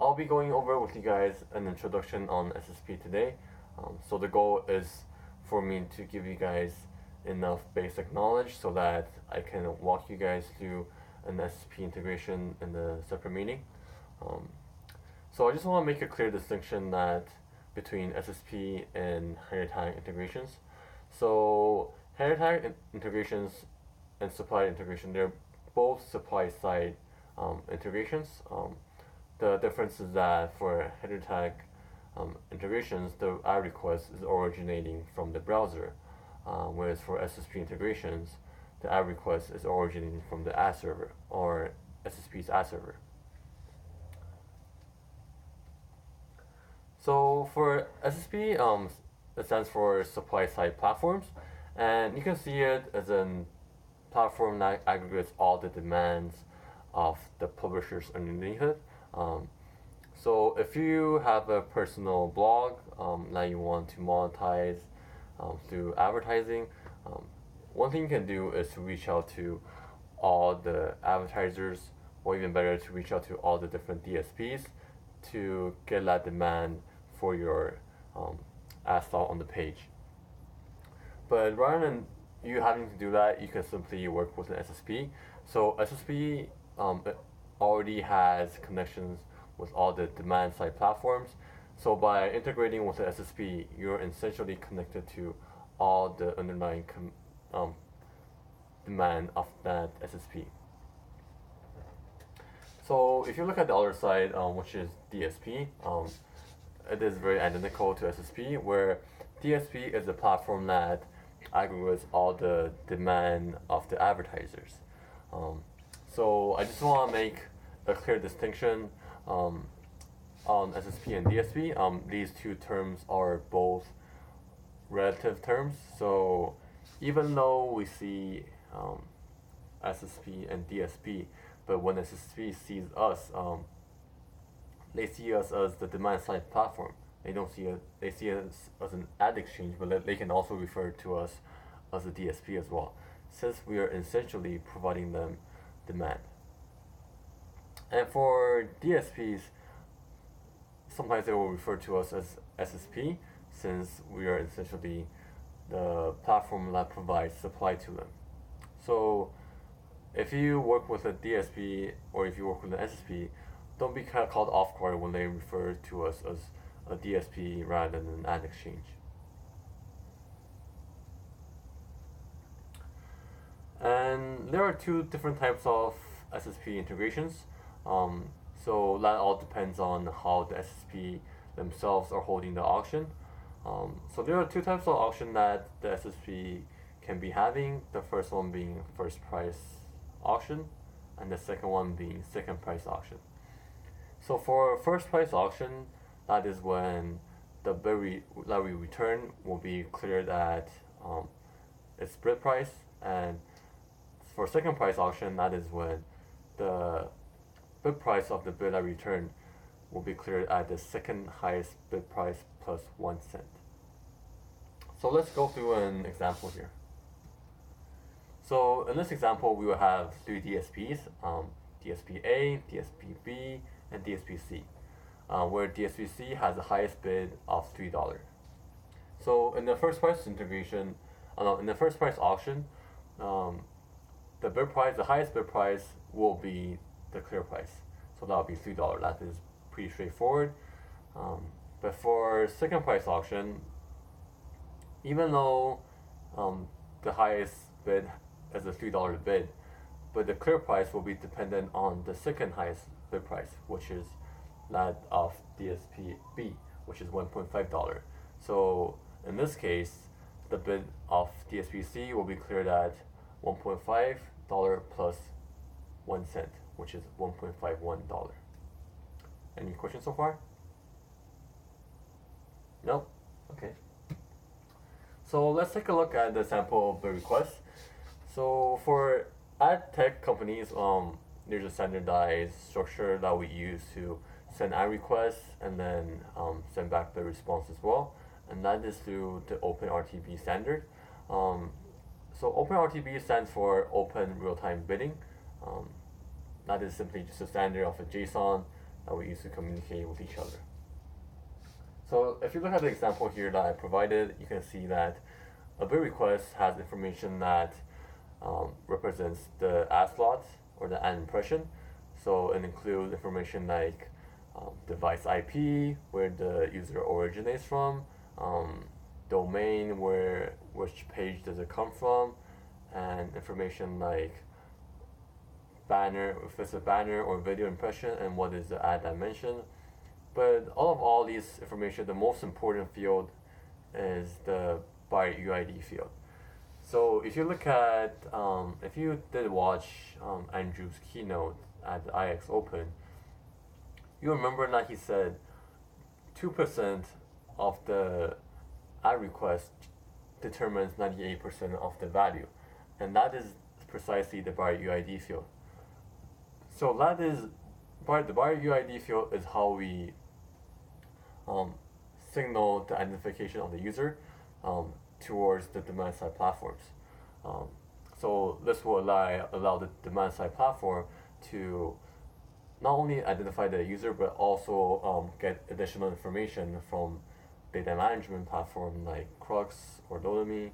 I'll be going over with you guys an introduction on SSP today. So the goal is for me to give you guys enough basic knowledge so that I can walk you guys through an SSP integration in the separate meeting. So I just want to make a clear distinction that between SSP and higher tag integrations. So higher tag integrations and supply integration, they're both supply side integrations. The difference is that for header tag integrations, the add request is originating from the browser, whereas for SSP integrations, the add request is originating from the ad server or SSP's ad server. So for SSP, it stands for supply side platforms, and you can see it as a platform that aggregates all the demands of the publishers underneath it. So if you have a personal blog that you want to monetize through advertising, one thing you can do is to reach out to all the advertisers, or even better, to reach out to all the different DSPs to get that demand for your ad slot on the page. But rather than you having to do that, you can simply work with an SSP. So SSP it already has connections with all the demand side platforms. So by integrating with the SSP, you're essentially connected to all the underlying demand of that SSP. So if you look at the other side, which is DSP, it is very identical to SSP, where DSP is a platform that aggregates all the demand of the advertisers. So I just want to make a clear distinction on SSP and DSP. These two terms are both relative terms. So even though we see SSP and DSP, but when SSP sees us, they see us as the demand side platform. They don't see it. They see us as an ad exchange, but they can also refer to us as a DSP as well, since we are essentially providing them demand. And for DSPs, sometimes they will refer to us as SSP, since we are essentially the platform that provides supply to them. So if you work with a DSP or if you work with an SSP, don't be kind of caught off guard when they refer to us as a DSP rather than an ad exchange. And there are two different types of SSP integrations. So that all depends on how the SSP themselves are holding the auction. So there are two types of auction that the SSP can be having. The first one being first price auction, and the second one being second price auction. So for first price auction, that is when the bid that we return will be cleared at its bid price, and for second price auction, that is when the bid price of the bid I return will be cleared at the second highest bid price plus 1 cent. So let's go through an example here. So in this example, we will have three DSPs, DSP A, DSP B, and DSP C, where DSP C has the highest bid of $3. So in the first price integration, in the first price auction, the bid price, the highest bid price will be the clear price. So that will be $3. That is pretty straightforward. But for second price auction, even though the highest bid is a $3 bid, but the clear price will be dependent on the second highest bid price, which is that of DSP B, which is $1.5. So in this case, the bid of DSP C will be cleared at $1.5 plus 1 cent, which is $1.51. Any questions so far? No? Okay. So let's take a look at the sample of the request. So for ad tech companies, there's a standardized structure that we use to send ad requests and then send back the response as well, and that is through the OpenRTB standard. So OpenRTB stands for Open Real-Time Bidding. That is simply just a standard of a JSON that we use to communicate with each other. So if you look at the example here that I provided, you can see that a bid request has information that represents the ad slot or the ad impression. So it includes information like device IP, where the user originates from, domain, which page does it come from, and information like banner, if it's a banner or video impression, and what is the ad dimension. But all these information, the most important field is the buyer UID field. So if you look at, if you did watch Andrew's keynote at the IX Open, you remember that he said 2% of the ad request determines 98% of the value, and that is precisely the buyer UID field. So that is the buyer UID field is how we signal the identification of the user towards the demand side platforms. So this will allow the demand side platform to not only identify the user but also get additional information from data management platform like Crux or Udemy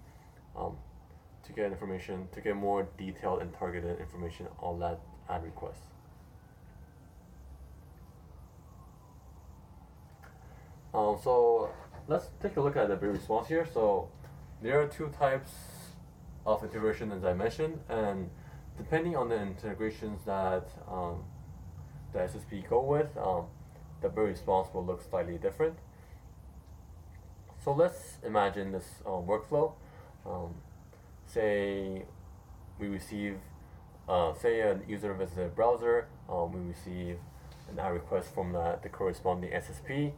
to get information, to get more detailed and targeted information on that ad request. So let's take a look at the bid response here. So there are two types of integration, as I mentioned, and depending on the integrations that the SSP go with, the bid response will look slightly different. So let's imagine this workflow. Say we receive, say a user visits a browser, we receive an ad request from the corresponding SSP.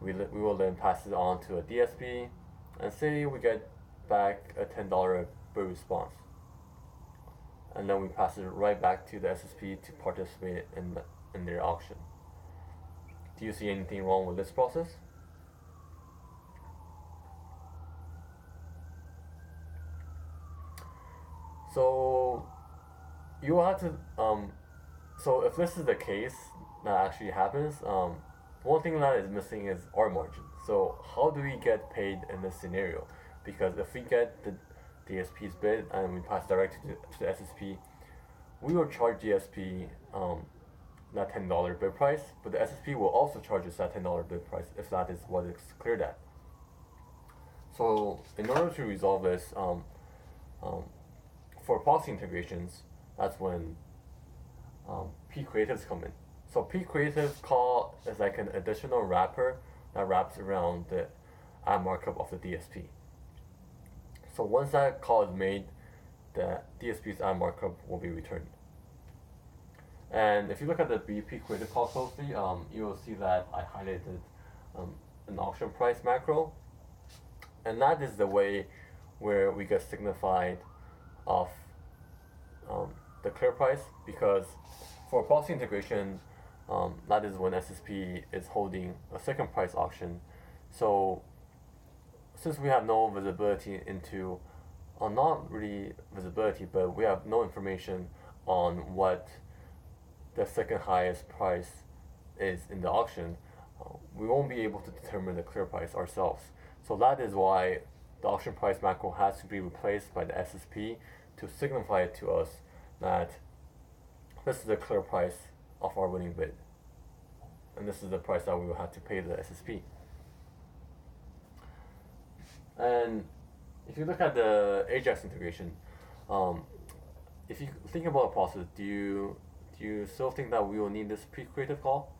We will then pass it on to a DSP, and say we get back a $10 bid response. And then we pass it right back to the SSP to participate in their auction. Do you see anything wrong with this process? So you will have to, so if this is the case that actually happens, one thing that is missing is our margin. So how do we get paid in this scenario? Because if we get the DSP's bid and we pass directly to the SSP, we will charge DSP that $10 bid price, but the SSP will also charge us that $10 bid price if that is what it's cleared at. So in order to resolve this, for proxy integrations, that's when P-creatives come in. So P-creative call is like an additional wrapper that wraps around the ad markup of the DSP. So once that call is made, the DSP's ad markup will be returned. And if you look at the P-creative call closely, you will see that I highlighted an auction price macro, and that is the way where we get signified of the clear price, because for proxy integration, that is when SSP is holding a second price auction. So since we have no visibility into, not really visibility, but we have no information on what the second highest price is in the auction, we won't be able to determine the clear price ourselves. So that is why the auction price macro has to be replaced by the SSP to signify it to us that this is the clear price of our winning bid, and this is the price that we will have to pay the SSP. And if you look at the Ajax integration, if you think about the process, do you still think that we will need this pre-creative call?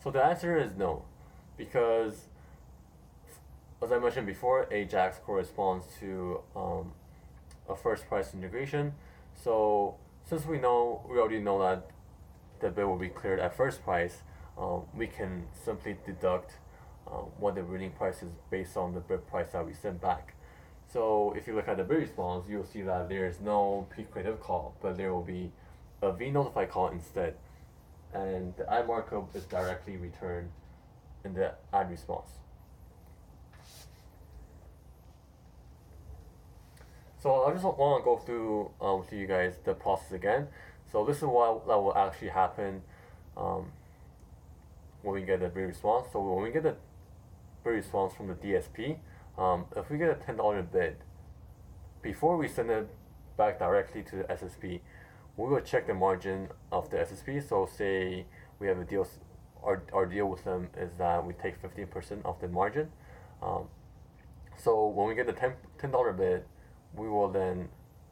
So the answer is no, because as I mentioned before, Ajax corresponds to a first price integration. So since we already know that the bid will be cleared at first price, we can simply deduct what the winning price is based on the bid price that we sent back. So if you look at the bid response, you'll see that there is no pre-creative call, but there will be a v-notify call instead, and the ad markup is directly returned in the ad response. So I just want to go through to you guys the process again. So this is what that will actually happen when we get a bid response. So when we get a bid response from the DSP, if we get a $10 bid, before we send it back directly to the SSP, we will check the margin of the SSP. So say we have a deal, our deal with them is that we take 15% of the margin. So when we get the $10 bid, we will then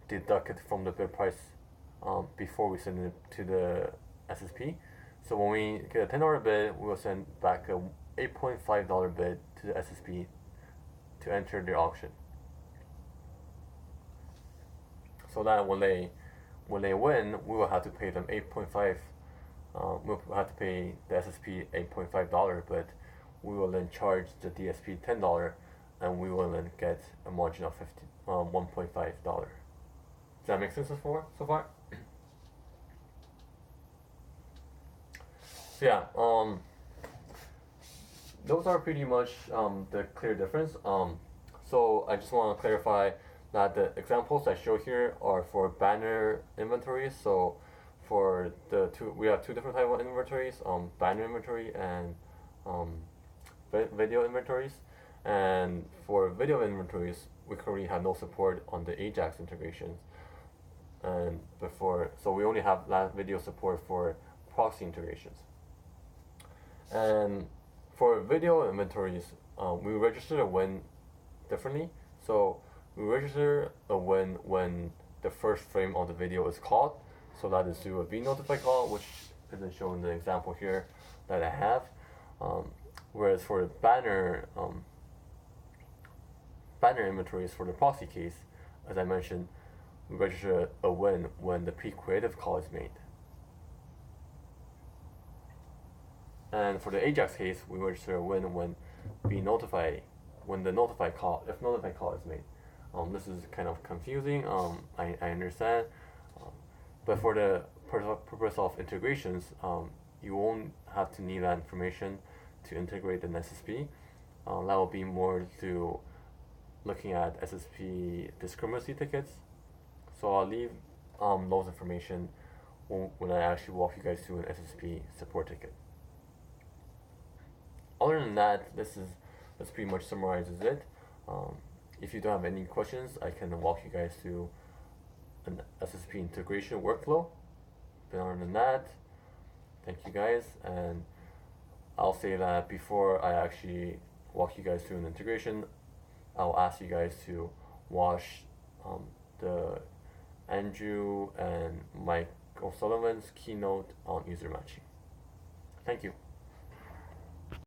deduct it from the bid price before we send it to the SSP. So when we get a $10 bid, we will send back a $8.5 bid to the SSP to enter the auction. So that when they win, we will have to pay them 8.5. We'll have to pay the SSP $8.5, but we will then charge the DSP $10, and we will then get a margin of $1.5. Does that make sense so far? So yeah, those are pretty much the clear difference. So I just want to clarify that the examples I show here are for banner inventories. So for we have two different types of inventories: banner inventory and video inventories. And for video inventories, we currently have no support on the Ajax integrations. And so we only have that video support for proxy integrations. And for video inventories, we register a win differently. So we register a win when the first frame of the video is called. So that is through a vNotify call, which isn't shown in the example here that I have. Whereas for banner inventories for the proxy case, as I mentioned, we register a win when the pre-creative call is made. And for the Ajax case, we register a win when the notify call is made. This is kind of confusing. I understand, but for the purpose of integrations, you won't have to need that information to integrate an SSP. That will be more through looking at SSP discrepancy tickets. So I'll leave those information when I actually walk you guys through an SSP support ticket. Other than that, this pretty much summarizes it. If you don't have any questions, I can walk you guys through an SSP integration workflow. But other than that, thank you guys, and I'll say that before I actually walk you guys through an integration, I'll ask you guys to watch the Andrew and Mike O'Sullivan's keynote on user matching. Thank you.